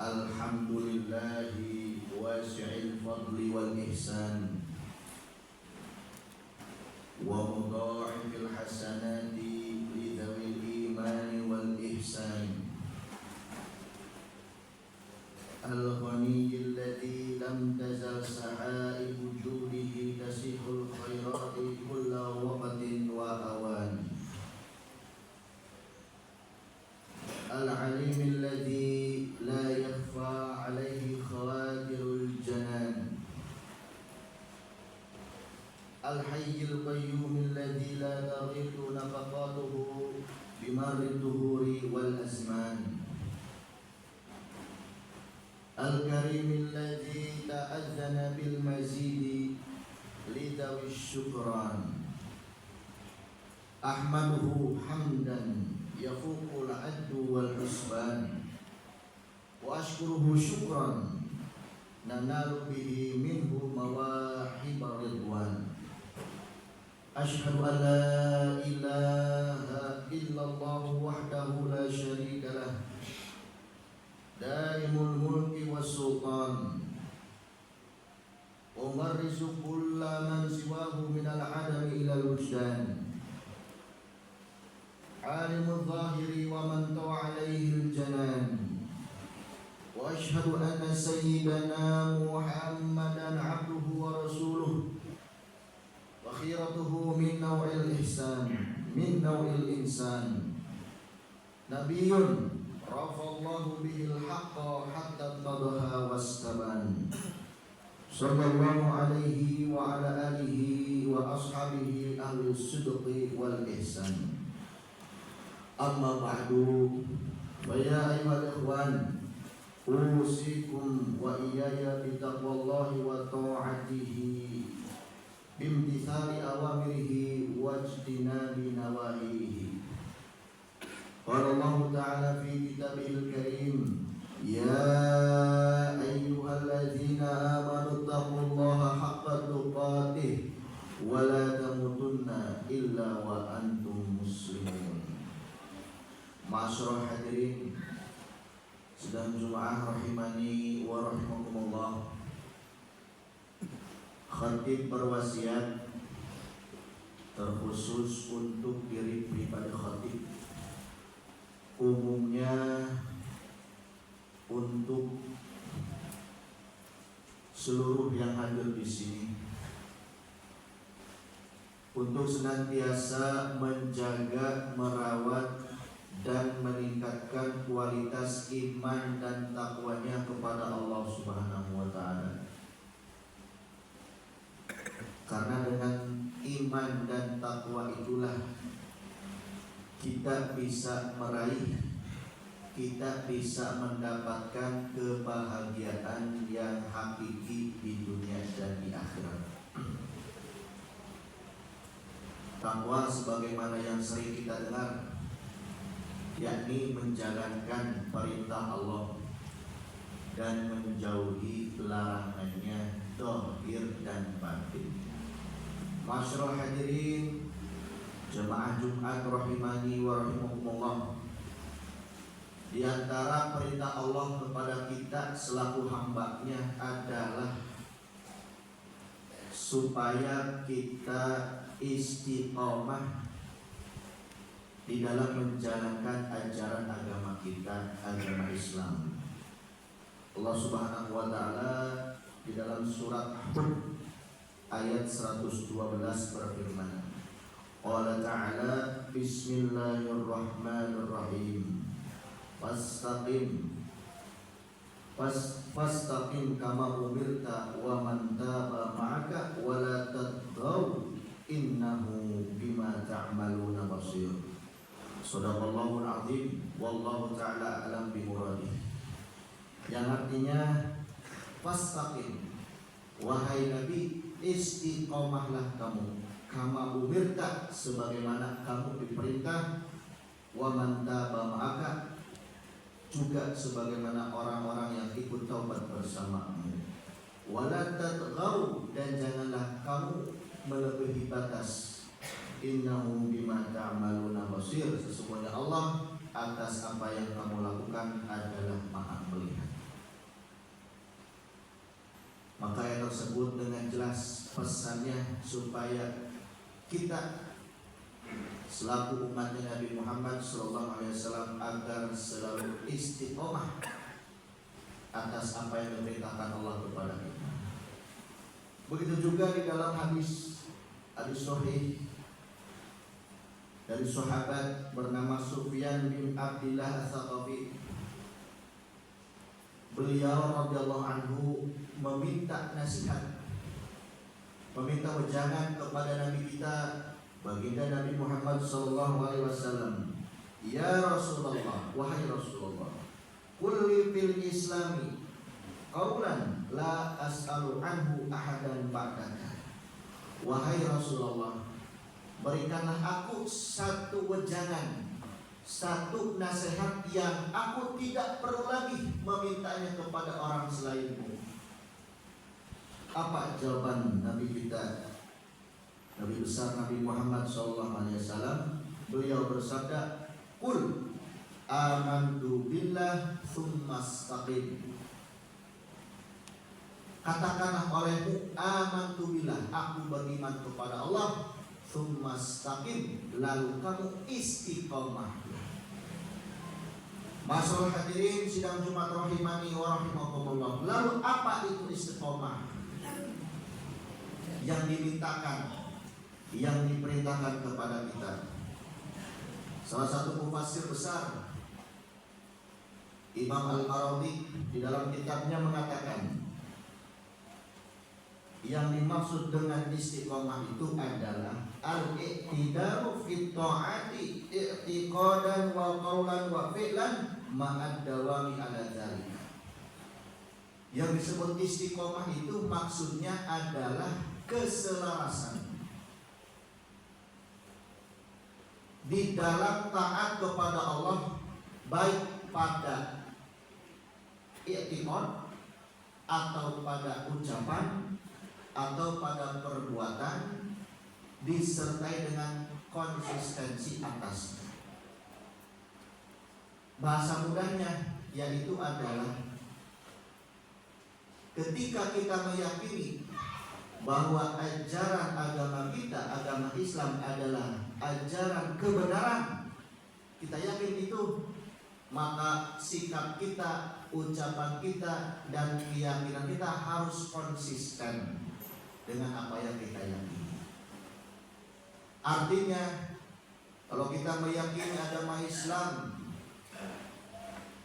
Alhamdulillahi wasi'il fadli wal ihsan wa mudha'ifil hasanati li dhawil imani wal ihsan al-ghaniyyi alladhi lam tazal sa'a'i wujudihi tasihul khairati kulla waqtin wa awan al-alim alladhi la yakhfa alayhi khawatirul janan al-hayyul qayyum alladhi la taghidu nafaqatuhu bimarri dhuhuri wal azman al-karim alladhi ta'azzana bil mazidi lidawi syukran ahmaduhu hamdan yafuqul addu wal husban wa ashkuruhu syukran nanalu bihi minhu mawahib ridwan ashhadu an la ilaha illallah wahdahu la syarika lah daimul mulki was sultan wa marrizu kulla man siwahu minal adami ilal wujdan alimul zahiri wa man tawa alaihi al-janan wa ashhadu anna sayyidana Muhammadan abduhu wa rasuluh wa khiratuhu min naw'il ihsan min naw'il insan nabiyyun rafa'allahu bihil haqqa hatta tadha wastaban sallallahu alaihi wa ala alihi wa ashabihi ahli sidqi wal ihsan. Amma ba'du, fa ya ayyuhal ikhwan, usikum wa iyaya bitaqwallahi wa ta'atihi bimtithali awamirihi wa ijtinabi nawahihi. Qala Allah ta'ala fi kitabihil karim, ya ayyuhalladzina amanu taqullaha haqqa tuqatih wa la tamutunna illa wa antum muslimun. Ma'asyiral hadirin sedang Jumaah rahimani wa rahimakumullah. Khatib berwasiat terkhusus untuk diri pribadi khatib, umumnya untuk seluruh yang hadir di sini, untuk senantiasa menjaga, merawat dan meningkatkan kualitas iman dan takwanya kepada Allah Subhanahu wa ta'ala. Karena dengan iman dan takwa itulah kita bisa meraih, kita bisa mendapatkan kebahagiaan yang hakiki di dunia dan di akhirat. Takwa sebagaimana yang sering kita dengar, yakni menjalankan perintah Allah dan menjauhi larangannya zahir dan batin. Ma'asyiral hadirin jemaah Jumat rahimani wa rahimakumullah, di antara perintah Allah kepada kita selaku hamba-Nya adalah supaya kita istiqomah di dalam menjalankan ajaran agama kita, agama Islam. Allah Subhanahu wa ta'ala di dalam surat Hud ayat 112 berfirman, Qala ta'ala bismillahirrahmanirrahim Fastaqim kama umirta wa man taba ma'aka wa la tadghaw innahu bima ta'maluna basir. Shadaqallahul azim wallahu ta'ala alam bimuradih. Yang artinya fastaqim, wahai Nabi, istiqomahlah kamu, kama umirta, sebagaimana kamu diperintah, wa man taba ma'aka, juga sebagaimana orang-orang yang ikut taubat bersamamu, wa la tadghaw, dan janganlah kamu melebihi batas. Innahu bima ta'maluna basir, sesungguhnya Allah atas apa yang kamu lakukan adalah Maha melihat. Maka ayat tersebut dengan jelas pesannya supaya kita selaku umatnya Nabi Muhammad SAW agar selalu istiqomah atas apa yang diperintahkan Allah kepada kita. Begitu juga di dalam hadis sahih dari sahabat bernama Sufyan bin Abdillah Ats-Tsaqafi. Beliau radhiyallahu anhu meminta nasihat, meminta wejangan kepada Nabi kita, baginda Nabi Muhammad SAW. Ya Rasulullah, wahai Rasulullah, qul fil islami qaulan la as'alu anhu ahadan ba'daka. Wahai Rasulullah, berikanlah aku satu wejangan, satu nasihat yang aku tidak perlu lagi memintanya kepada orang selainmu. Apa jawaban Nabi kita, Nabi besar Nabi Muhammad SAW? Beliau bersabda, qul amantu billah tsumma istaqim. Katakanlah olehmu, amantu billah, aku beriman kepada Allah, tsumma istaqim, lalu kamu istiqomah. Masyaallah hadirin sidang Jumat rahimani wa rahimakumullah. Lalu apa itu istiqomah? Yang dimintakan, yang diperintahkan kepada kita. Salah satu mufassir besar Imam Al-Qarawi di dalam kitabnya mengatakan, yang dimaksud dengan istiqomah itu adalah al-i'tidalu fit ta'ati i'tiqadan wa qawlan wa fi'lan ma'ad dawami ala dzalika. Yang disebut istiqomah itu maksudnya adalah keselarasan di dalam taat kepada Allah, baik pada i'tiqad atau pada ucapan atau pada perbuatan, disertai dengan konsistensi atasnya. Bahasa mudahnya yaitu adalah ketika kita meyakini bahwa ajaran agama kita, agama Islam adalah ajaran kebenaran, kita yakin itu, maka sikap kita, ucapan kita, dan keyakinan kita harus konsisten dengan apa yang kita yakini. Artinya, kalau kita meyakini agama Islam,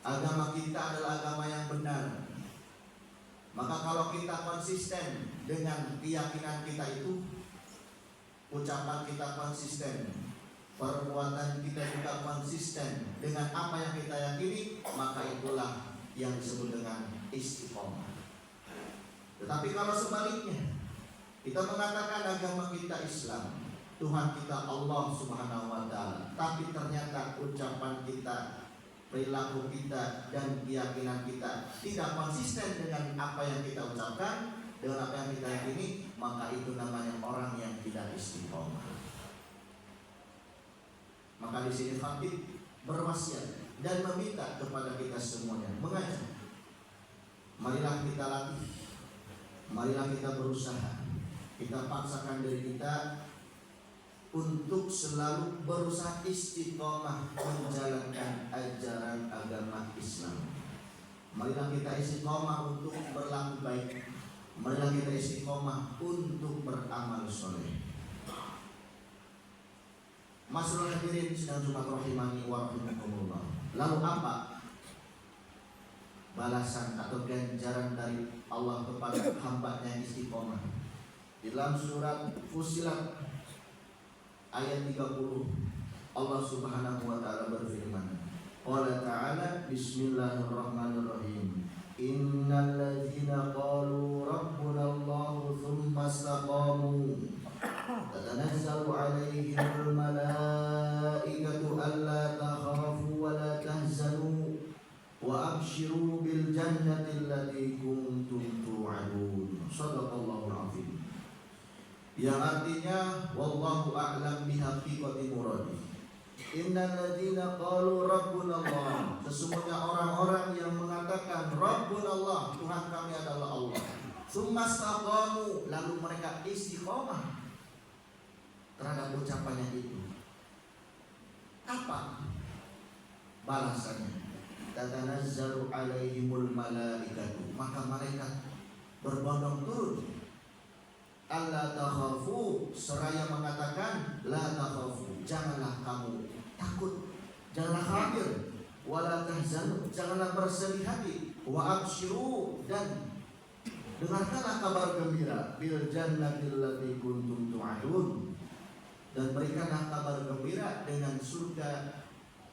agama kita adalah agama yang benar, maka kalau kita konsisten dengan keyakinan kita itu, ucapan kita konsisten, perbuatan kita juga konsisten dengan apa yang kita yakini, maka itulah yang disebut dengan istiqomah. Tetapi kalau sebaliknya, kita mengatakan agama kita Islam, Tuhan kita Allah Subhanahu wa Ta'ala, tapi ternyata ucapan kita, perilaku kita, dan keyakinan kita tidak konsisten dengan apa yang kita ucapkan, dengan apa yang kita yakini, maka itu namanya orang yang tidak istiqomah. Maka di sini khatib berwasiat dan meminta kepada kita semuanya, mengajak, marilah kita latih, marilah kita berusaha, kita paksakan diri kita untuk selalu berusaha istiqomah menjalankan ajaran agama Islam. Marilah kita istiqomah untuk berlaku baik, marilah kita istiqomah untuk beramal soleh. Masyaallah hadirin sidang Jumat rahimani wa rahimakumullah. Lalu apa balasan atau ganjaran dari Allah kepada hamba-Nya yang istiqomah? Di dalam surat Fussilat ayat 30, Allah Subhanahu wa Ta'ala berfirman, qala ta'ala, bismillahirrahmanirrahim, innal ladzina qalu rabbuna Allah tsumma istaqamu tatanazzalu 'alaihimul malaikatu alla takhafu wa la tahzanu wa abshiru bil jannati allati kuntum tu'adun. Shadaqallahul 'azim. Yang artinya wallahu a'lam bihaqiqati muradi. Innal ladzina qalu rabbuna Allah, sesungguhnya orang-orang yang mengatakan rabbuna Allah, Tuhan kami adalah Allah, Tsumastaqamu, lalu mereka istiqomah terhadap ucapannya itu. Apa balasannya? Tatanazzalu alaihimul malaikatu, maka malaikat berbondong turun. Alla takhafu, seraya mengatakan la takhafu, janganlah kamu takut, janganlah khawatir. Wala tahzanu, janganlah bersedih hati. Wa abshiru, dan dengarkanlah kabar gembira. Bil jannatil lati kuntum tu'adun, dan berikanlah kabar gembira dengan surga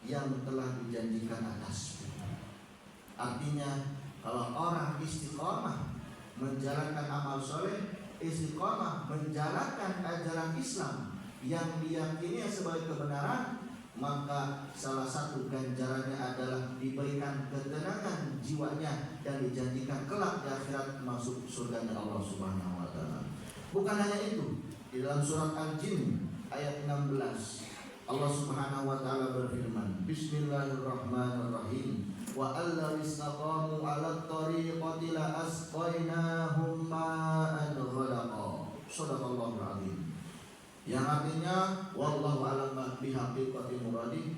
yang telah dijanjikan atasmu. Artinya, kalau orang istiqomah menjalankan amal soleh, istiqomah menjalankan ajaran Islam yang diyakini sebagai kebenaran, maka salah satu ganjarannya adalah diberikan ketenangan jiwanya dan dijanjikan kelak di akhirat masuk surganya Allah Subhanahu wa taala. Bukan hanya itu, di dalam surat Al-Jin ayat 16 Allah Subhanahu wa taala berfirman, Bismillahirrahmanirrahim. Wa allaw istaqamu 'alat tariqati la asqainahum ma'an ghadaqa. Shadaqallahul 'azim. Yang artinya wallahu a'lam bihaqiqati muradi.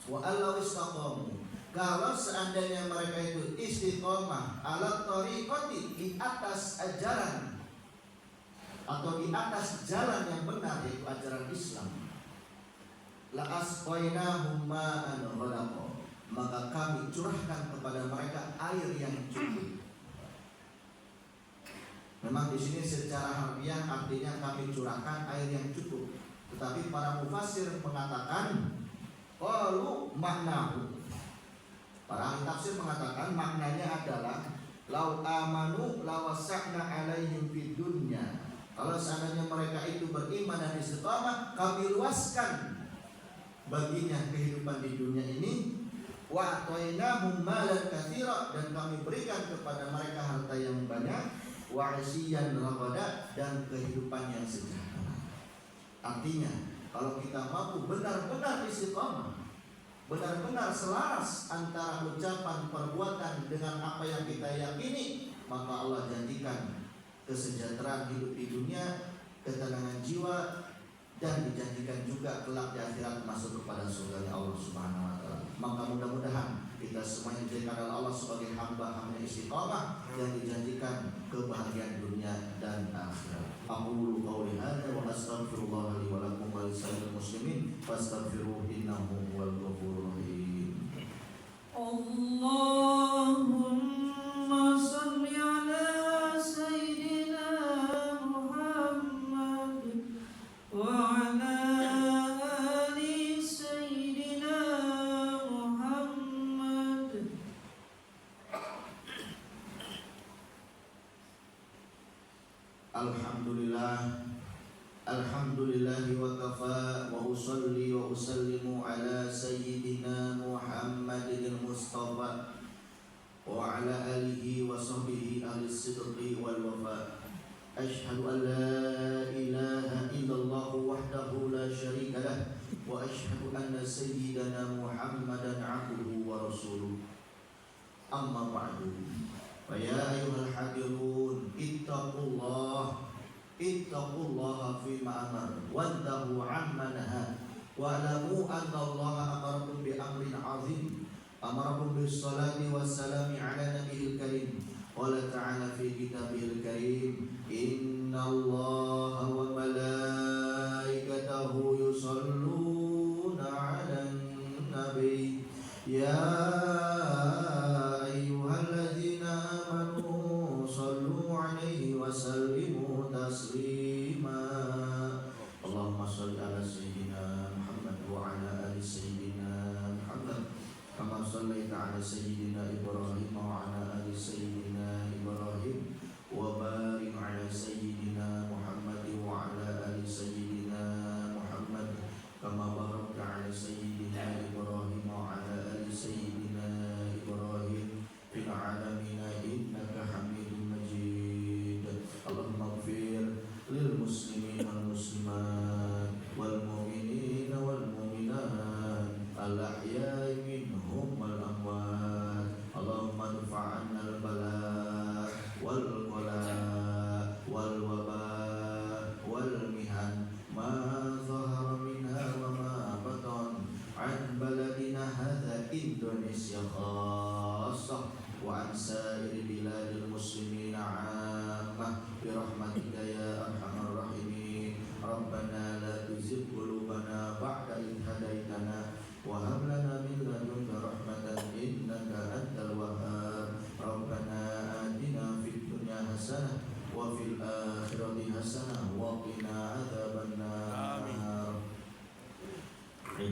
Wa allaw istaqamu, kalau seandainya mereka itu istiqomah 'alat tariqati, di atas ajaran atau di atas jalan yang benar, yaitu ajaran Islam, la asqainahum ma'an ghadaqa, maka kami curahkan kepada mereka air yang cukup. Memang di sini secara harfiah artinya kami curahkan air yang cukup, tetapi para mufassir mengatakan qalu maknahu, para ahli tafsir mengatakan maknanya adalah lau amanu lawasa'na alaihim fid dunya, kalau seandainya mereka itu beriman dan istiqamah, kami luaskan baginya kehidupan di dunia ini. Wa atainahum malan katsira, dan kami berikan kepada mereka harta yang banyak. Wa 'asyiyan ragada, dan kehidupan yang sejahtera. Artinya, kalau kita mampu benar-benar istiqamah, benar-benar selaras antara ucapan perbuatan dengan apa yang kita yakini, maka Allah janjikan kesejahteraan hidup di dunia, ketenangan jiwa, dan dijanjikan juga kelak di akhirat masuk kepada surga Allah Subhanahu wa taala. Maka mudah-mudahan kita semuanya dijadikan oleh Allah sebagai hamba-hamba istiqamah yang dijanjikan kebahagiaan dunia dan akhirat. Aqulu qouli hadza wa astaghfirullah li wa lakum wa lisa'iril muslimin fastaghfiruhu innahu huwal ghafurur rahim. Allahumma shalli ala sayyidina Muhammad wa ala ali sayyidina Muhammad. Alhamdulillah, alhamdulillahi wa kafa, wa usalli wa usallimu ala sayyidina Muhammadil Mustafa wa ala alihi wa sahbihi ahli sidqi wal wafa. Ashhadu an la ilaha illallah wahdahu la syarika lah, wa ashhadu anna sayyidana Muhammadan abduhu wa rasuluh. Amma ba'du. Fa ya ayyuhal hadirun, ittaqullah fima amar wantahu amma naha wa'lamu anna Allah amarakum bi amrin azim, amarakum bis salati wassalami ala nabiyil karim. Qala ta'ala fi kitabihil karim, inna Allah wa malaikatahu yusalluna 'alan nabi ya ayyuhalladzina amanu sallu 'alaihi wa sallimu taslima. Allahumma shalli ala sayyidina Muhammad wa ala ali sayyidina Muhammad kama shallaita ala sayyidina Ibrahim wa ala ali sayyidina Ibrahim wa barik ala sayyidina Muhammad wa ala ali sayyidina Muhammad kama barakta ala sayyidina Ibrahim wa ala ali sayyidina Ibrahim fil alamin innaka Hamidum Majid. Allahumma ighfir lil muslimin wal muslimat wal mu'minin wal mu'minat al ahya'i minhum wal amwat. Allahumma adfa' 'anna al bala wal qala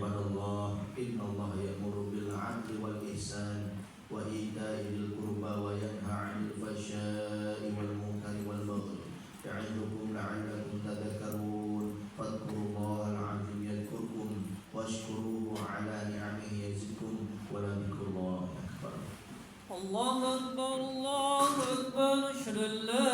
ibadallah, innallaha ya'muru bil 'adli wal ihsan wa ita'i dzil qurba wa yanha 'anil fahsya'i wal munkari wal baghi ya'idukum la'allakum tadhakkarun. Fadhkurullahal 'azim yadhkurkum washkuruhu 'ala ni'amihi yazidkum wa la dzikrullahi akbar. الله أكبر الله أكبر أشهد أن لا